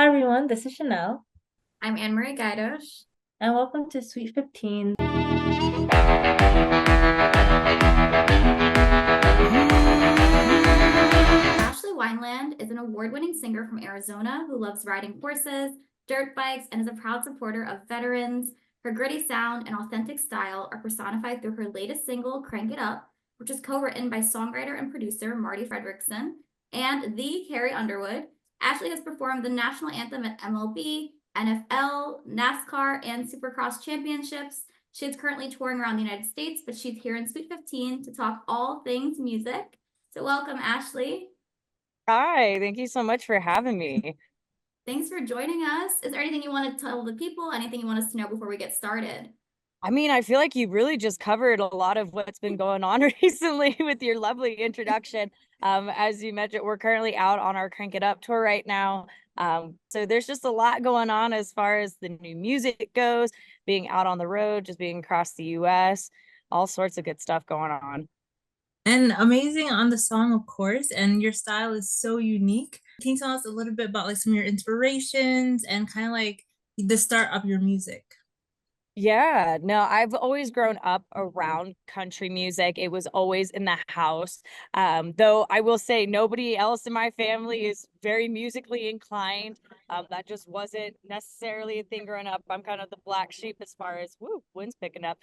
Hi everyone, this is Chanel, I'm Anne-Marie Gaidosh. and welcome to Sweet 15. Ashley Wineland is an award-winning singer from Arizona who loves riding horses, dirt bikes, and is a proud supporter of veterans. Her gritty sound and authentic style are personified through her latest single, Crank It Up, which is co-written by songwriter and producer Marti Frederiksen and the Carrie Underwood. Ashley has performed the national anthem at MLB, NFL, NASCAR, and Supercross championships. She is currently touring around the United States, but she's here in Sweet 15 to talk all things music. So welcome, Ashley. Hi, thank you so much for having me. Thanks for joining us. Is there anything you want to tell the people? Anything you want us to know before we get started? I feel like you really just covered a lot of what's been going on recently with your lovely introduction. As you mentioned, we're currently out on our Crank It Up tour right now. So there's just a lot going on as far as the new music goes, being out on the road, just being across the US, all sorts of good stuff going on. And amazing on the song, of course, and your style is so unique. Can you tell us a little bit about like some of your inspirations and kind of like the start of your music? Yeah, no, I've always grown up around country music. It was always in the house. Though I will say nobody else in my family is very musically inclined. That just wasn't necessarily a thing growing up. I'm kind of the black sheep as far as wind's picking up.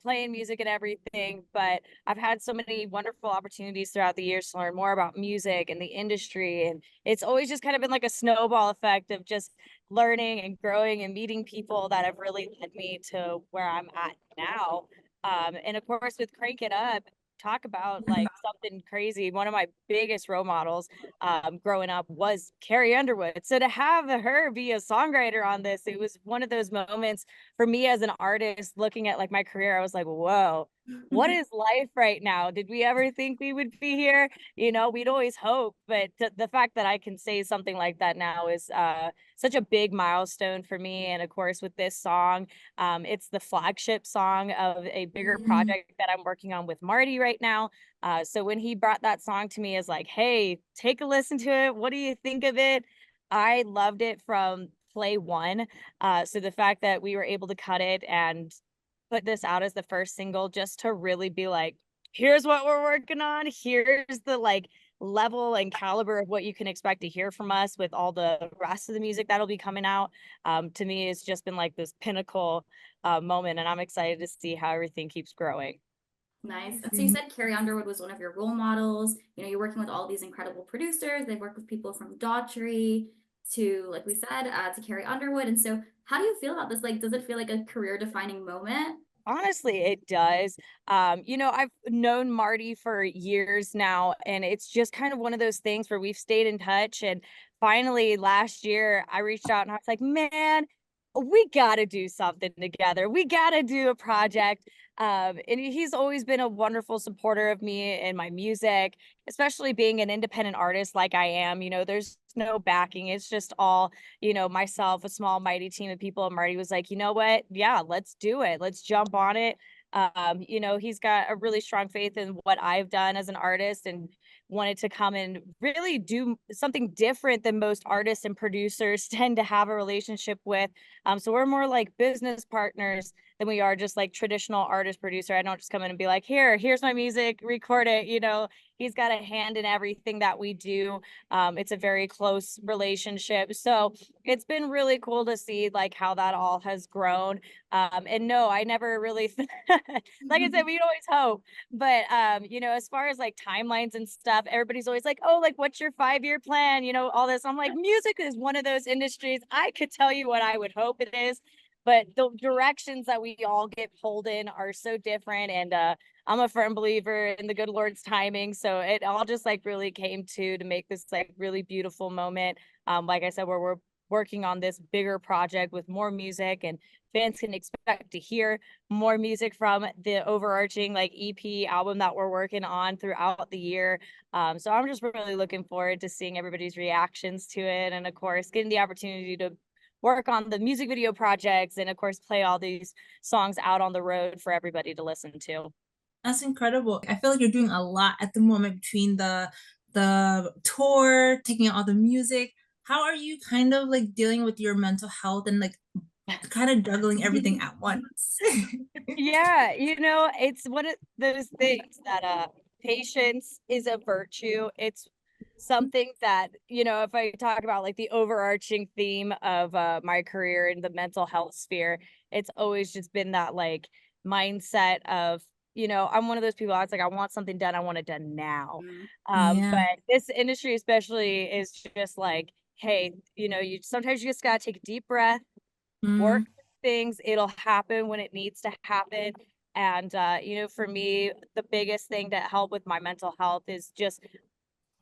Playing music and everything. But I've had so many wonderful opportunities throughout the years to learn more about music and the industry. And it's always just kind of been like a snowball effect of just learning and growing and meeting people that have really led me to where I'm at now. And of course, with Crank It Up, talk about like something crazy. One of my biggest role models growing up was Carrie Underwood. So to have her be a songwriter on this, it was one of those moments for me as an artist looking at like my career. I was like, whoa, what is life right now? Did we ever think we would be here? We'd always hope, but the fact that I can say something like that now is such a big milestone for me. And of course, with this song, it's the flagship song of a bigger project that I'm working on with Marti right now. So when he brought that song to me as like, hey, take a listen to it. What do you think of it? I loved it from play one. So the fact that we were able to cut it and put this out as the first single just to really be like, here's what we're working on. Here's the like level and caliber of what you can expect to hear from us with all the rest of the music that'll be coming out. To me, it's just been like this pinnacle moment, and I'm excited to see how everything keeps growing. Nice. And so you said Carrie Underwood was one of your role models. You're working with all these incredible producers. They've worked with people from Daughtry to, like we said, to Carrie Underwood. And so how do you feel about this? Like, does it feel like a career defining moment? Honestly, it does. I've known Marti for years now, and it's just kind of one of those things where we've stayed in touch. And finally, last year, I reached out and I was like, man, we got to do something together. We got to do a project. And he's always been a wonderful supporter of me and my music, especially being an independent artist like I am. There's no backing. It's just all myself, a small, mighty team of people. And Marti was like, you know what? Yeah, let's do it. Let's jump on it. He's got a really strong faith in what I've done as an artist and wanted to come and really do something different than most artists and producers tend to have a relationship with. So we're more like business partners than we are just like traditional artist producer. I don't just come in and be like, here's my music, record it. He's got a hand in everything that we do. It's a very close relationship. So it's been really cool to see like how that all has grown. And no, I never really, like I said, we'd always hope. But, as far as like timelines and stuff, everybody's always like, oh, like what's your 5-year plan? All this. I'm like, music is one of those industries. I could tell you what I would hope it is, but the directions that we all get pulled in are so different. And I'm a firm believer in the good Lord's timing. So it all just like really came to make this like really beautiful moment. Like I said, where we're working on this bigger project with more music, and fans can expect to hear more music from the overarching like EP album that we're working on throughout the year. So I'm just really looking forward to seeing everybody's reactions to it. And of course, getting the opportunity to work on the music video projects and of course play all these songs out on the road for everybody to listen to. That's incredible. I feel like you're doing a lot at the moment between the tour, taking out all the music. how are you kind of like dealing with your mental health and like kind of juggling everything at once? Yeah, it's one of those things that patience is a virtue. It's something that, if I talk about like the overarching theme of my career in the mental health sphere, it's always just been that like mindset of, I'm one of those people. I was like, I want something done. I want it done now. Yeah. But this industry especially is just like, hey, you sometimes you just gotta take a deep breath, work Mm, things, it'll happen when it needs to happen. And for me, the biggest thing to help with my mental health is just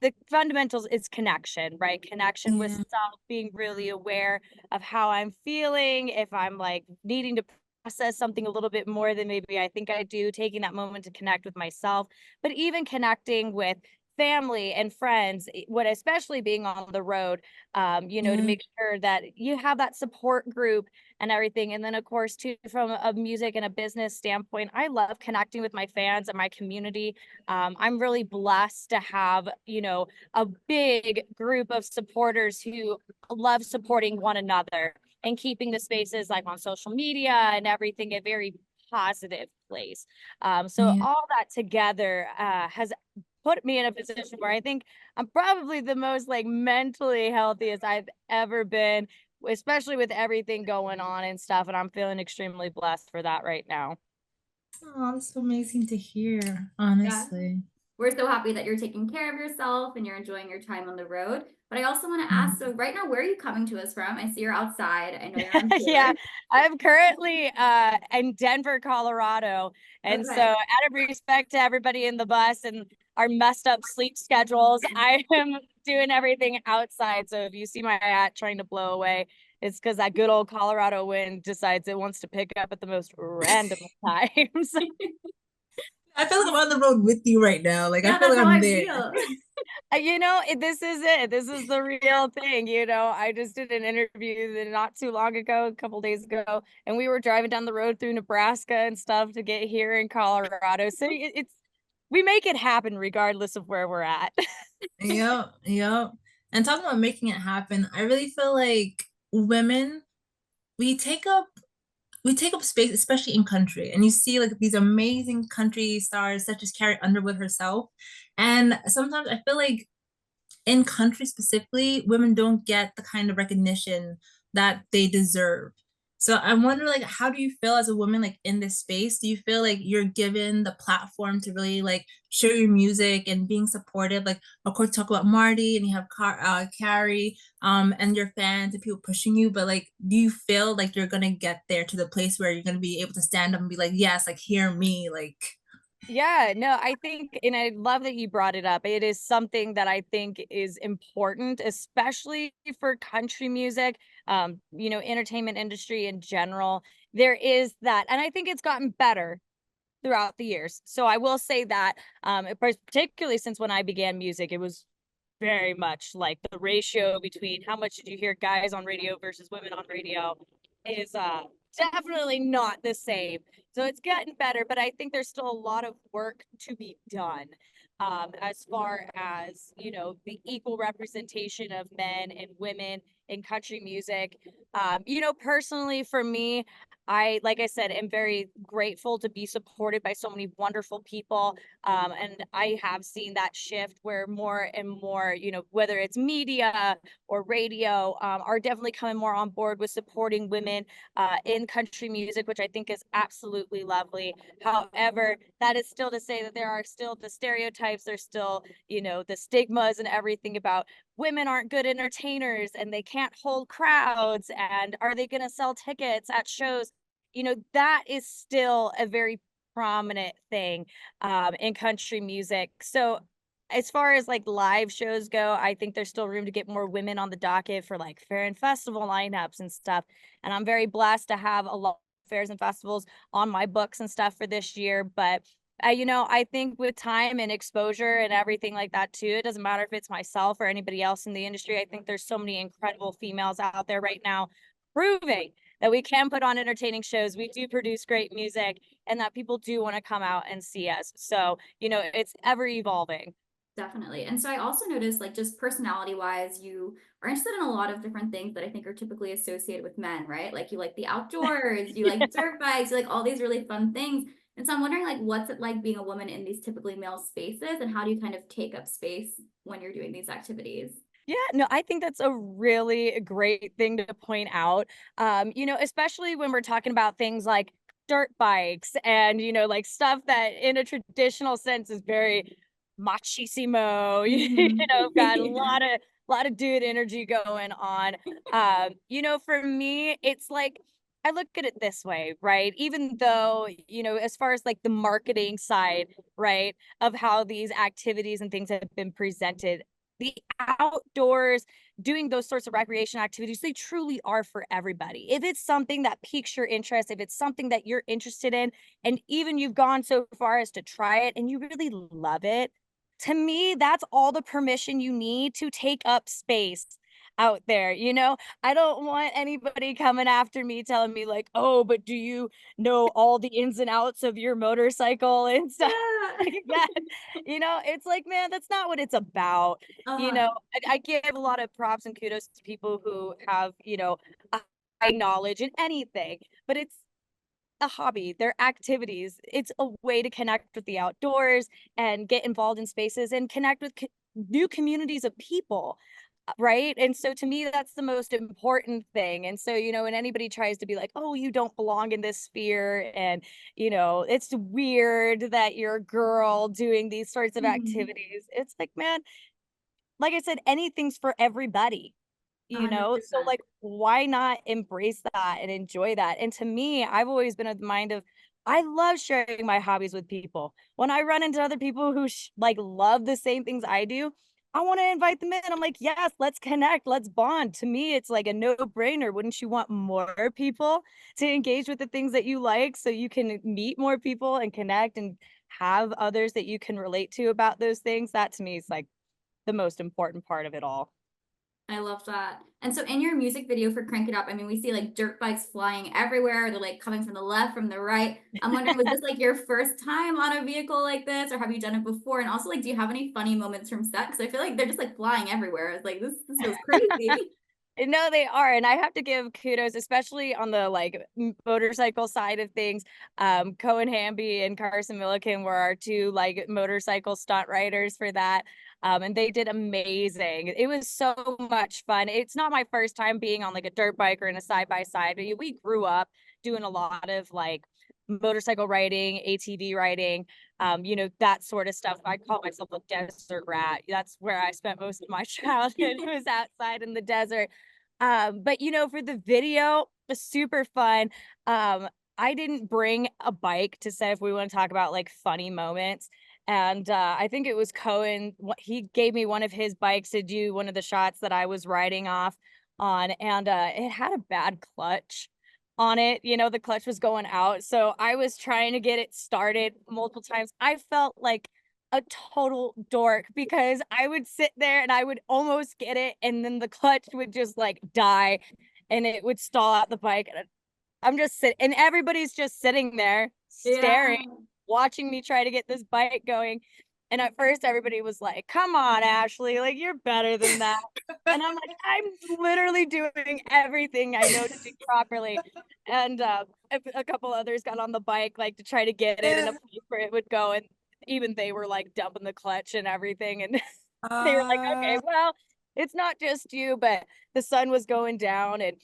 the fundamentals is connection, right? Connection with yeah. self, being really aware of how I'm feeling, if I'm like needing to process something a little bit more than maybe I think I do, taking that moment to connect with myself, but even connecting with family and friends, what especially being on the road, to Yeah. make sure that you have that support group and everything. And then of course too, from a music and a business standpoint, I love connecting with my fans and my community. I'm really blessed to have, a big group of supporters who love supporting one another and keeping the spaces like on social media and everything a very positive place. So Yeah. all that together has put me in a position where I think I'm probably the most like mentally healthiest I've ever been, especially with everything going on and stuff. And I'm feeling extremely blessed for that right now. Oh, that's so amazing to hear, Yeah. honestly. We're so happy that you're taking care of yourself and you're enjoying your time on the road. But I also want to ask, so right now, where are you coming to us from? I see you're outside. I know you're on tour. Yeah, I'm currently in Denver, Colorado. And so Okay. out of respect to everybody in the bus and our messed up sleep schedules, I am doing everything outside. So if you see my hat trying to blow away, it's because that good old Colorado wind decides it wants to pick up at the most random times. I feel like I'm on the road with you right now. Like I Yeah, feel that's like how I'm I there. feel. This is it. This is the real thing. I just did an interview not too long ago, a couple days ago, and we were driving down the road through Nebraska and stuff to get here in Colorado. So we make it happen regardless of where we're at. Yep, yep. And talking about making it happen, I really feel like women, we take up we take up space, especially in country. And you see like these amazing country stars such as Carrie Underwood herself. And sometimes I feel like in country specifically, women don't get the kind of recognition that they deserve. So I wonder like how do you feel as a woman like in this space? Do you feel like you're given the platform to really like share your music and being supportive? Like of course talk about Marti and you have Carrie and your fans and people pushing you, but like do you feel like you're gonna get there to the place where you're gonna be able to stand up and be like, yes, like hear me, like Yeah, no, I think, and I love that you brought it up. It is something that I think is important, especially for country music, entertainment industry in general. There is that, and I think it's gotten better throughout the years. So I will say that, particularly since when I began music, it was very much like the ratio between how much did you hear guys on radio versus women on radio is definitely not the same. So it's gotten better, but I think there's still a lot of work to be done. As far as the equal representation of men and women in country music. Personally for me, like I said, am very grateful to be supported by so many wonderful people. And I have seen that shift where more and more, whether it's media or radio, are definitely coming more on board with supporting women in country music, which I think is absolutely lovely. However, that is still to say that there are still the stereotypes, there's still, the stigmas and everything about women aren't good entertainers and they can't hold crowds. And are they going to sell tickets at shows? That is still a very prominent thing in country music. So as far as like live shows go, I think there's still room to get more women on the docket for like fair and festival lineups and stuff. And I'm very blessed to have a lot of fairs and festivals on my books and stuff for this year. But I think with time and exposure and everything like that too, it doesn't matter if it's myself or anybody else in the industry. I think there's so many incredible females out there right now proving that we can put on entertaining shows. We do produce great music and that people do want to come out and see us. So, it's ever evolving. Definitely. And so I also noticed, like, just personality wise, you are interested in a lot of different things that I think are typically associated with men, right? Like, you like the outdoors, you like dirt bikes, you like all these really fun things. And so I'm wondering, like, what's it like being a woman in these typically male spaces, and how do you kind of take up space when you're doing these activities? Yeah, no, I think that's a really great thing to point out. Especially when we're talking about things like dirt bikes and, like stuff that in a traditional sense is very machismo, Mhm. got a Yeah. lot of dude energy going on. For me, it's like I look at it this way, right? Even though, as far as like the marketing side, right, of how these activities and things have been presented, the outdoors, doing those sorts of recreation activities, they truly are for everybody. If it's something that piques your interest, if it's something that you're interested in, and even you've gone so far as to try it and you really love it, to me, that's all the permission you need to take up space out there. I don't want anybody coming after me telling me like, oh, but do you know all the ins and outs of your motorcycle and stuff like that? It's like, man, that's not what it's about. Uh-huh. I give a lot of props and kudos to people who have, a high knowledge in anything, but it's a hobby, they're activities. It's a way to connect with the outdoors and get involved in spaces and connect with new communities of people. Right. And so to me, that's the most important thing. And so, when anybody tries to be like, oh, you don't belong in this sphere, and, it's weird that you're a girl doing these sorts of Mhm. activities, it's like, man, like I said, anything's for everybody. So 100%. like, why not embrace that and enjoy that? And to me, I've always been of the mind of I love sharing my hobbies with people. When I run into other people who like love the same things I do, I want to invite them in. I'm like, yes, let's connect, let's bond. To me, it's like a no-brainer. Wouldn't you want more people to engage with the things that you like so you can meet more people and connect and have others that you can relate to about those things? That to me is like the most important part of it all. I love that. And so in your music video for Crank It Up, I mean, we see like dirt bikes flying everywhere. They're like coming from the left, from the right. I'm wondering, was this like your first time on a vehicle like this, or have you done it before? And also, like, do you have any funny moments from set? Because I feel like they're just like flying everywhere. It's like this feels crazy. No, they are, and I have to give kudos, especially on the, like, motorcycle side of things. Cohen Hamby and Carson Milliken were our 2, like, motorcycle stunt riders for that, and they did amazing. It was so much fun. It's not my first time being on, like, a dirt bike or in a side-by-side, but we grew up doing a lot of, like, motorcycle riding, ATV riding, that sort of stuff. I call myself a desert rat. That's where I spent most of my childhood, was outside in the desert. But for the video, it was super fun. I didn't bring a bike to say if we want to talk about like funny moments. And I think it was Cohen. He gave me one of his bikes to do one of the shots that I was riding off on, and it had a bad clutch on it. The clutch was going out. So I was trying to get it started multiple times. I felt like a total dork because I would sit there and I would almost get it, and then the clutch would just like die and it would stall out the bike. And I'm just sitting, and everybody's just sitting there Yeah. staring, watching me try to get this bike going. And at first, everybody was like, come on, Ashley, like you're better than that. And I'm like, I'm literally doing everything I know to do properly. And a couple others got on the bike, like to try to get it in a place where it would go. And even they were like dumping the clutch and everything. And they were like, okay, Uh, well, it's not just you, but the sun was going down and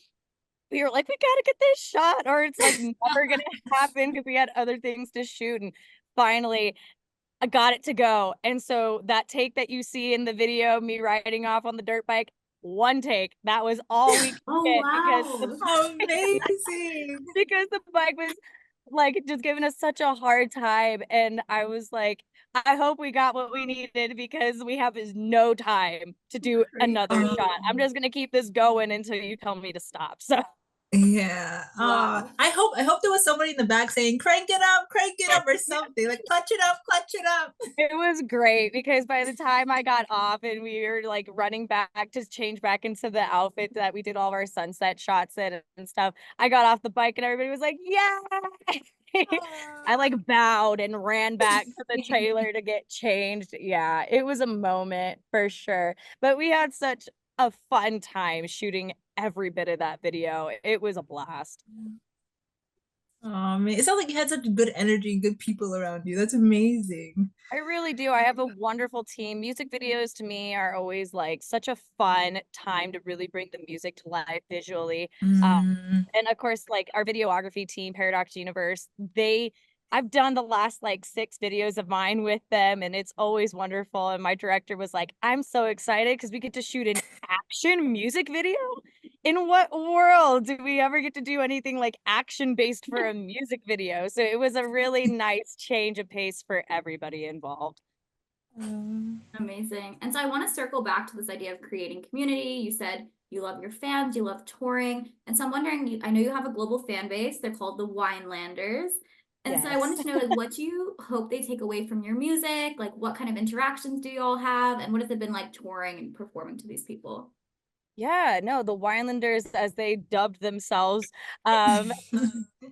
we were like, we gotta get this shot, or it's like never gonna happen because we had other things to shoot. And finally, I got it to go. And so that take that you see in the video, me riding off on the dirt bike, one take. That was all we could Oh get because the wow. amazing. because the bike was like just giving us such a hard time. And I was like, I hope we got what we needed because we have is no time to do another Crazy. shot. I'm just gonna keep this going until you tell me to stop. So Yeah. Wow. I hope there was somebody in the back saying, crank it up, or something. Like clutch it up. It was great because by the time I got off and we were like running back to change back into the outfit that we did all of our sunset shots in and stuff, I got off the bike and everybody was like, yeah. I Aw. like bowed and ran back to the trailer to get changed. Yeah, it was a moment for sure. But we had such a fun time shooting every bit of that video. It was a blast. Oh man, it sounds like you had such good energy and good people around you. That's amazing. I really do. I have a wonderful team. Music videos to me are always like such a fun time to really bring the music to life visually. Mm, And of course, like our videography team, Paradox Universe, I've done the last like 6 videos of mine with them, and it's always wonderful. And my director was like, I'm so excited because we get to shoot an action music video. In what world do we ever get to do anything like action based for a music video? So it was a really nice change of pace for everybody involved. um, Amazing. And so I want to circle back to this idea of creating community. You said you love your fans, you love touring. And so I'm wondering, I know you have a global fan base. They're called the Winelanders. And so I Yes. wanted to know, like, what do you hope they take away from your music? Like, what kind of interactions do you all have? And what has it been like touring and performing to these people? Yeah, no, the Winelanders, as they dubbed themselves, um,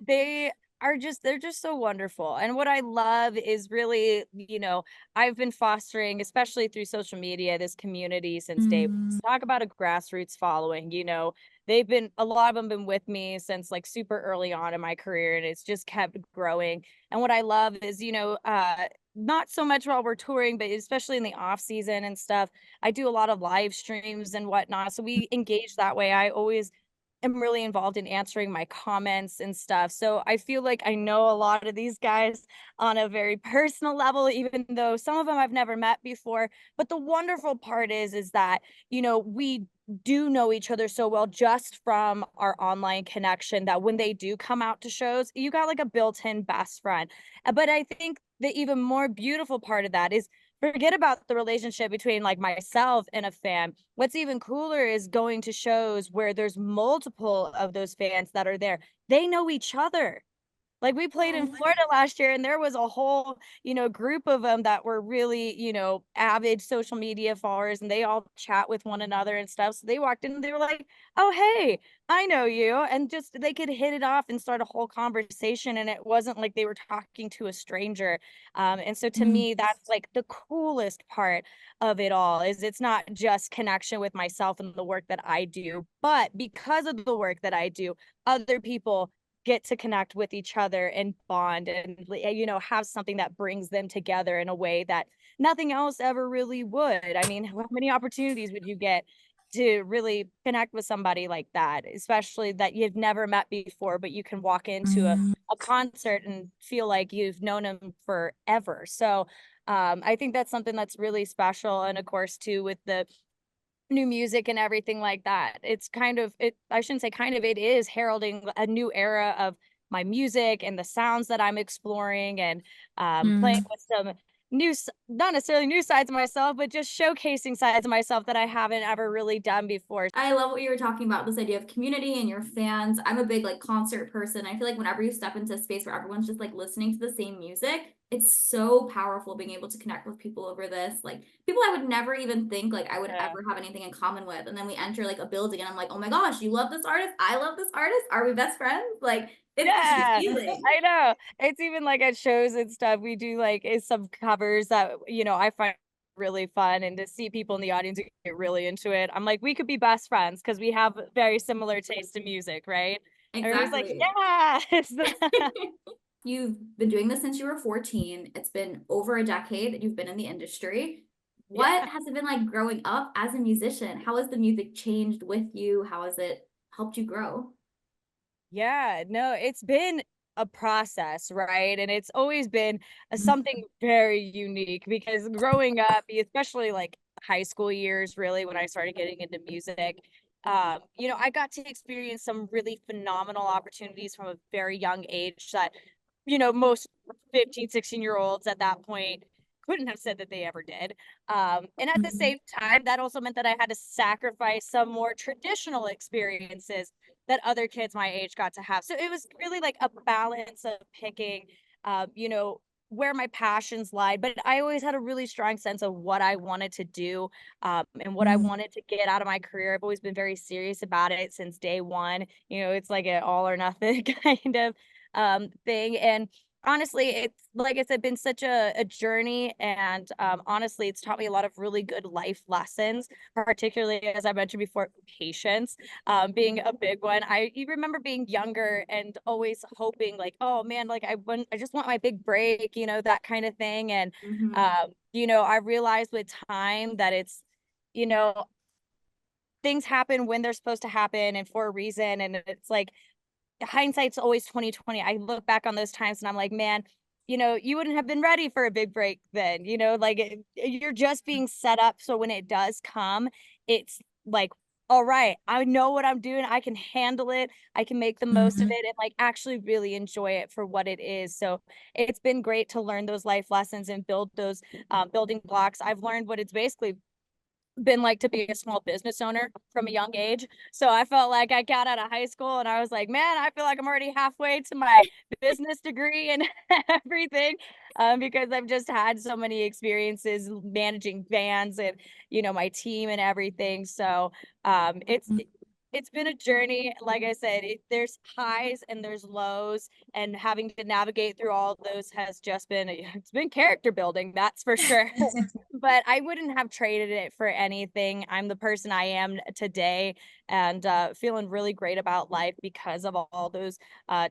they they're just so wonderful. And what I love is really, I've been fostering, especially through social media, this community since day one. mm, Talk about a grassroots following, they've been a lot of them been with me since like super early on in my career, and it's just kept growing. And what I love is, not so much while we're touring, but especially in the off season and stuff, I do a lot of live streams and whatnot. So we engage that way. I always am really involved in answering my comments and stuff. So I feel like I know a lot of these guys on a very personal level, even though some of them I've never met before. But the wonderful part is that, we do know each other so well just from our online connection that when they do come out to shows, you got like a built-in best friend. But I think the even more beautiful part of that is forget about the relationship between like myself and a fan. What's even cooler is going to shows where there's multiple of those fans that are there. They know each other. Like we played in oh, Florida last year and there was a whole, group of them that were really, avid social media followers, and they all chat with one another and stuff. So they walked in and they were like, "Oh, hey, I know you." And just they could hit it off and start a whole conversation, and it wasn't like they were talking to a stranger. And so to mm, me, that's like the coolest part of it all is it's not just connection with myself and the work that I do, but because of the work that I do, other people get to connect with each other and bond and have something that brings them together in a way that nothing else ever really would. I mean, how many opportunities would you get to really connect with somebody like that, especially that you've never met before, but you can walk into mm, a concert and feel like you've known them forever. So I think that's something that's really special. And of course too, with the new music and everything like that. It's kind of it I shouldn't say kind of, it is heralding a new era of my music and the sounds that I'm exploring, and playing mm. with some not necessarily new sides of myself, but just showcasing sides of myself that I haven't ever really done before. I love what you were talking about, this idea of community and your fans. I'm a big like concert person. I feel like whenever you step into a space where everyone's just like listening to the same music, it's so powerful being able to connect with people over this. Like people I would never even think like I would Yeah. ever have anything in common with. And then we enter like a building and I'm like, oh my gosh, you love this artist. I love this artist. Are we best friends? Like it's such a Yeah, feeling. I know. It's even like at shows and stuff, we do like some covers that, I find really fun, and to see people in the audience who get really into it. I'm like, we could be best friends because we have very similar taste in music, right? Everybody's like, Exactly. yeah. You've been doing this since you were 14. It's been over a decade that you've been in the industry. What Yeah. has it been like growing up as a musician? How has the music changed with you? How has it helped you grow? Yeah, no, it's been a process, right? And it's always been Mm, something very unique because growing up, especially like high school years, really, when I started getting into music, I got to experience some really phenomenal opportunities from a very young age that, most 15, 16-year-olds at that point couldn't have said that they ever did. And at the mm, same time, that also meant that I had to sacrifice some more traditional experiences that other kids my age got to have. So it was really like a balance of picking, you know, where my passions lied, but I always had a really strong sense of what I wanted to do, and what I Mhm. wanted to get out of my career. I've always been very serious about it since day one. You know, it's like an all or nothing kind of thing. And honestly, it's like I said, been such a journey. And honestly, it's taught me a lot of really good life lessons, particularly as I mentioned before, patience being a big one. You remember being younger and always hoping like, oh man, like I just want my big break, you know, that kind of thing. And Mhm. you know, I realized with time that it's, you know, things happen when they're supposed to happen and for a reason. And it's like hindsight's always 2020. I look back on those times and I'm like, man, you know, you wouldn't have been ready for a big break then, you know, like you're just being set up. So when it does come, it's like, all right, I know what I'm doing. I can handle it. I can make the most of Mhm. it and like actually really enjoy it for what it is. So it's been great to learn those life lessons and build those building blocks. I've learned what it's basically been like to be a small business owner from a young age. So I felt like I got out of high school and I was like, man, I feel like I'm already halfway to my business degree and everything. Because I've just had so many experiences managing vans and, you know, my team and everything. So it's been a journey. Like I said, there's highs and there's lows, and having to navigate through all of those has just been, it's been character building, that's for sure. But I wouldn't have traded it for anything. I'm the person I am today, and feeling really great about life because of all those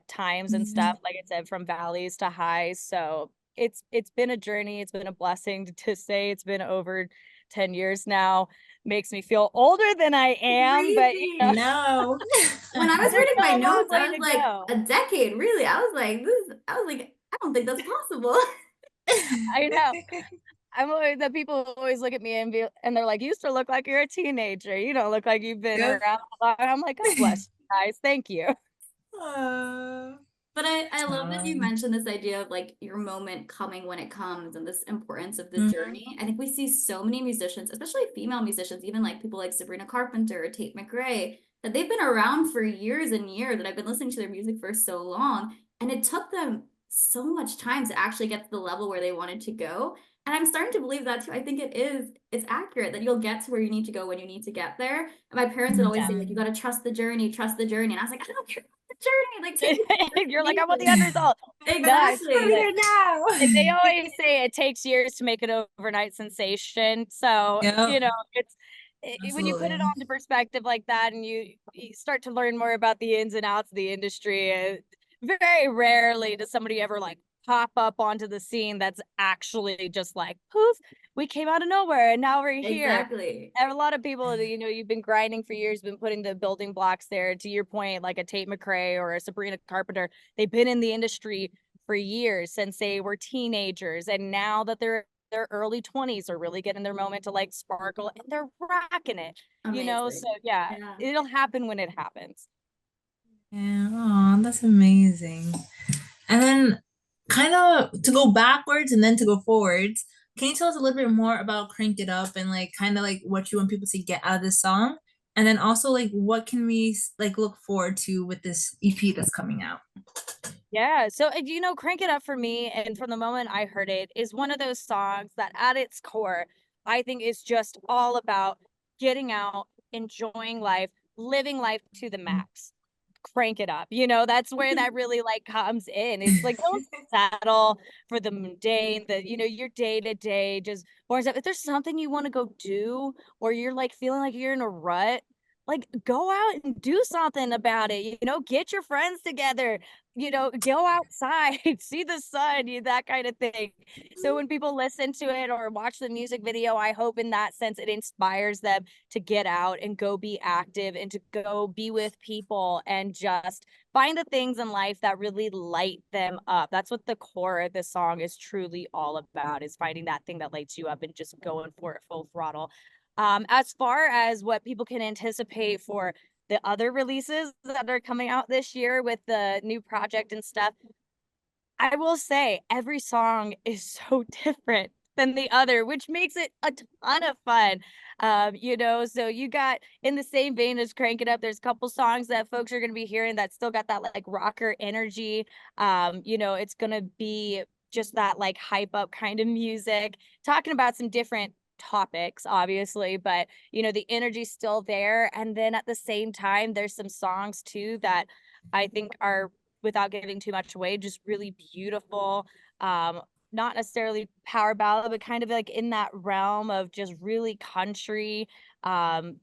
times and Mhm. stuff. Like I said, from valleys to highs. So it's been a journey. It's been a blessing to say it's been over 10 years now. Makes me feel older than I am, but you know, Crazy. No. When I was there's reading my still a long notes, I way was to like, go. a decade, really? I was like, I don't think that's possible. I know. I'm always the people always look at me and they're like, "You still look like you're a teenager. You don't look like you've been Yep. around a lot." And I'm like, "God bless you guys. Thank you." Aw. But I love that you Um, mentioned this idea of like your moment coming when it comes and this importance of the mhm. journey. I think we see so many musicians, especially female musicians, even like people like Sabrina Carpenter or Tate McRae, that they've been around for years and years, that I've been listening to their music for so long. And it took them so much time to actually get to the level where they wanted to go. And I'm starting to believe that too. I think it's accurate that you'll get to where you need to go when you need to get there. And my parents would always say, like, you Mhm. got to trust the journey, trust the journey. And I was like, I don't care about the journey. Like, take me to the You're like, "I want the destination. end result." No, it's Put me Exactly. there now. they always say it takes years to make an overnight sensation. So, Yep. you know, when you put it Absolutely. all into perspective like that and you start to learn more about the ins and outs of the industry, very rarely does somebody ever like pop up onto the scene that's actually just like, poof, we came out of nowhere and now we're here. Exactly. And a lot of people that, you know, you've been grinding for years, been putting the building blocks there. To your point, like a Tate McRae or a Sabrina Carpenter, they've been in the industry for years since they were teenagers, and now that they're their early 20s are really getting their moment to like sparkle and they're rocking it, you know. So Amazing. yeah, Yeah. it'll happen when it happens. Yeah. Oh, that's amazing. And then kind of to go backwards and then to go forwards, can you tell us a little bit more about Crank It Up and like kind of like what you want people to get out of this song? And then also like what can we like look forward to with this EP that's coming out? Yeah. So, you know, Crank It Up for me, and from the moment I heard it, is one of those songs that at its core, I think is just all about getting out, enjoying life, living life to the max. Crank it up. You know, that's where that really like comes in. It's like don't settle for the mundane, the, you know, your day to day just boring stuff. If there's something you want to go do, or you're like feeling like you're in a rut, like go out and do something about it. You know, get your friends together, you know, go outside, see the sun, that kind of thing. So when people listen to it or watch the music video, I hope in that sense it inspires them to get out and go be active and to go be with people and just find the things in life that really light them up. That's what the core of this song is truly all about, is finding that thing that lights you up and just going for it full throttle. As far as what people can anticipate for the other releases that are coming out this year with the new project and stuff, I will say every song is so different. than the other, which makes it a ton of fun. So you got, in the same vein as Crank It Up, there's a couple songs that folks are going to be hearing that still got that like rocker energy. It's going to be just that like hype up kind of music, talking about some different topics, obviously, but the energy's still there. And then at the same time, there's some songs too that I think are, without giving too much away, just really beautiful. Not necessarily power ballad, but kind of like in that realm of just really country,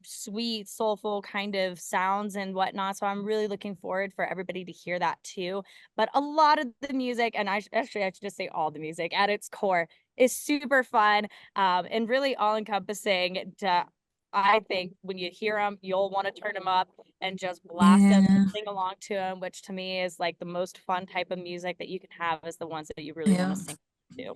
sweet, soulful kind of sounds and whatnot. So I'm really looking forward for everybody to hear that too. But a lot of the music, and I should just say all the music at its core, is super fun, and really all encompassing. I think when you hear them, you'll want to turn them up and just blast them, Yeah. sing along to them, which to me is like the most fun type of music that you can have, is the ones that you really want Yeah. to sing to.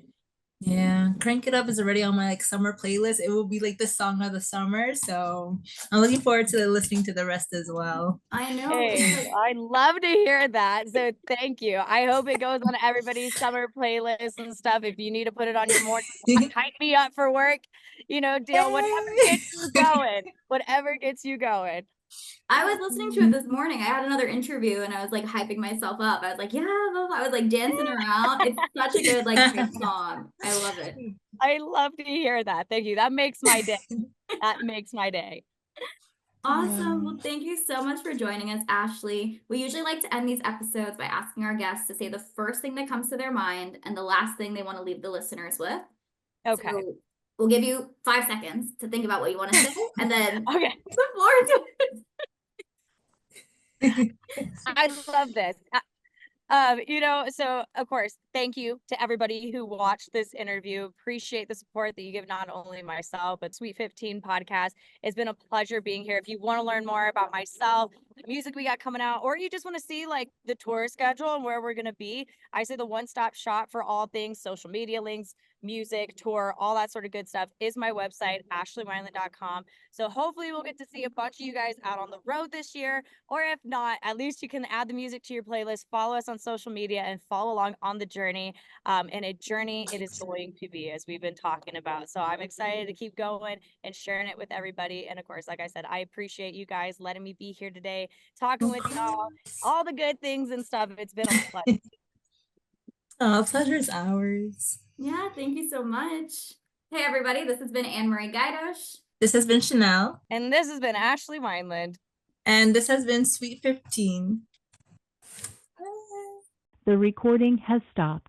Yeah, Crank It Up is already on my like summer playlist. It will be like the song of the summer. So I'm looking forward to listening to the rest as well. I know. It's Hey, like, I love to hear that. So thank you. I hope it goes on everybody's summer playlist and stuff. If you need to put it on your morning, hype me up for work, deal, whatever gets you going, whatever gets you going. I was listening to it this morning. I had another interview and I was like hyping myself up. I was like, yeah, blah, blah. I was like dancing around. It's such a good like hype song. I love it. I love to hear that. Thank you. That makes my day. That makes my day. Awesome. Well, thank you so much for joining us, Ashley. We usually like to end these episodes by asking our guests to say the first thing that comes to their mind and the last thing they want to leave the listeners with. Okay. So we'll give you 5 seconds to think about what you want to say and then Okay. look forward to it. I love this. So of course, thank you to everybody who watched this interview. Appreciate the support that you give not only myself, but Sweet 15 podcast. It's been a pleasure being here. If you want to learn more about myself, the music we got coming out, or you just want to see like the tour schedule and where we're going to be, I say the one-stop shop for all things social media links, music, tour, all that sort of good stuff is my website, ashleywineland.com. So hopefully we'll get to see a bunch of you guys out on the road this year. Or if not, at least you can add the music to your playlist, follow us on social media, and follow along on the journey. And a journey it is going to be, as we've been talking about. So I'm excited to keep going and sharing it with everybody. And of course, like I said, I appreciate you guys letting me be here today, talking with y'all, all the good things and stuff. It's been a pleasure. Oh, pleasure's ours. Yeah, thank you so much. Hey, everybody, this has been Anne-Marie Gaidosh. This has been Chanel. And this has been Ashley Wineland. And this has been Sweet 15. The recording has stopped.